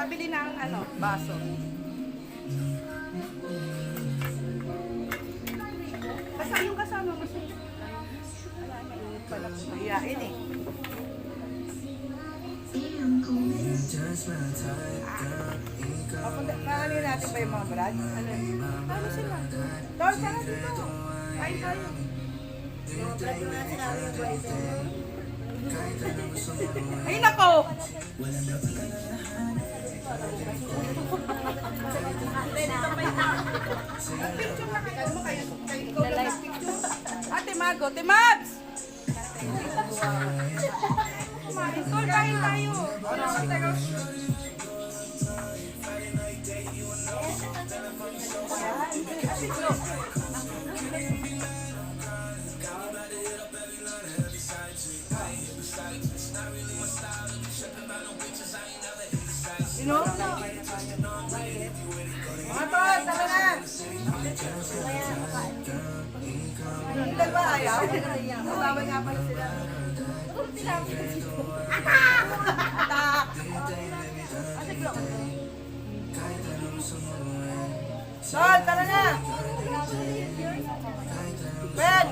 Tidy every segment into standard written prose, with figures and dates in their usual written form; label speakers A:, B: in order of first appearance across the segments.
A: Pabili ng ano, baso. Basta yung kasama mo siya. Ayan pala kung mahihain eh. Nakanin natin ba yung mga brad? Ano? Paano sila? Tol, tara dito. Kain tayo. Ay, nako! Ate Mago, Ate Mags! Tol, kain tayo. Mga tol, tara na! Hindi ba ayaw? Babay nga pala sila. Atak! Atak! Tol, tara na! Ben!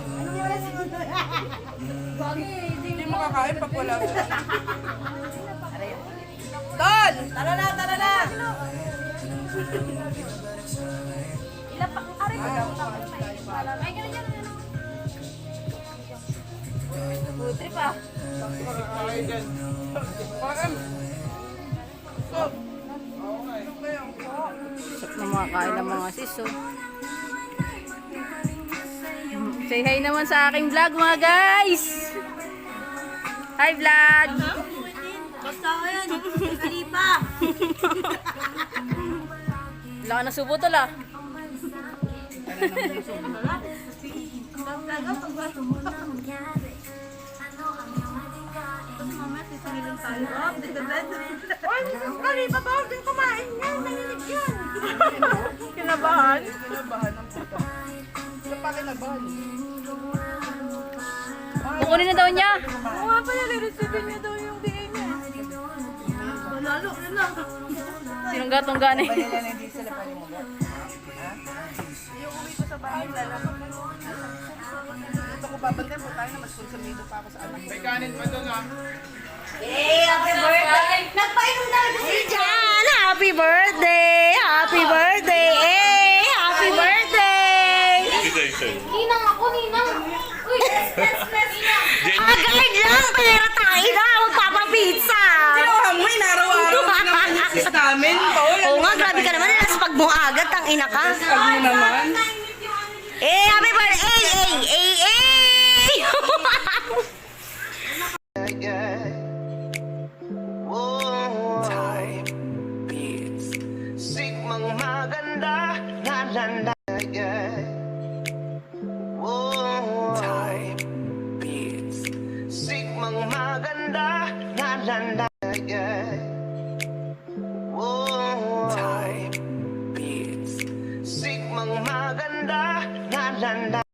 A: Hindi mo kakain pag wala mo. Tol! Tara na, tara na!
B: Ay, ganun yan. Putri pa.
C: Sarap na mga kain ng mga sis, oh. Say hi naman sa aking vlog, mga guys! Hi, vlog!
B: Basta ko yan. Kalipa.
C: Wala ka na subo, tol, ah.
A: Ay, kalipa ba? Huwag din kumain yan. Nalilig yan.
C: Kinabahan?
A: Kinabahan ng puta. Sila pa kinabahan.
C: Kukunin na daw niya.
B: Oo nga pala, re-receive niya daw yung DNA niya. Lalo na lang.
C: Sinungga-tungga na eh.
A: Ba nila na hindi sila panimulat? Ha? Yung uwi ko sa bahay, lalaman na noon. Ito ko babantay po tayo na mas konsumido pa ako sa anak. May kanin pa doon ha?
B: Happy birthday! Nagpainom na ito si Jan!
C: Happy birthday! Happy birthday! Eh! Happy birthday!
B: Ninang ako, Ninang! Uy, Ninang!
C: Agad lang! Pera tayo na! Magpapapizza!
A: Kinuha mo, inaraw-araw naman yung sis namin. Paul,
C: Oo nga, grabe ka naman. Naspag mo agad, tang ina ka.
A: pag mo naman.
C: Eh! Happy birthday! Eh! Eh! Eh!
D: Time beats Sigmang maganda Nalanda Time beats Sigmang maganda Nalanda Time beats Sigmang maganda Nalanda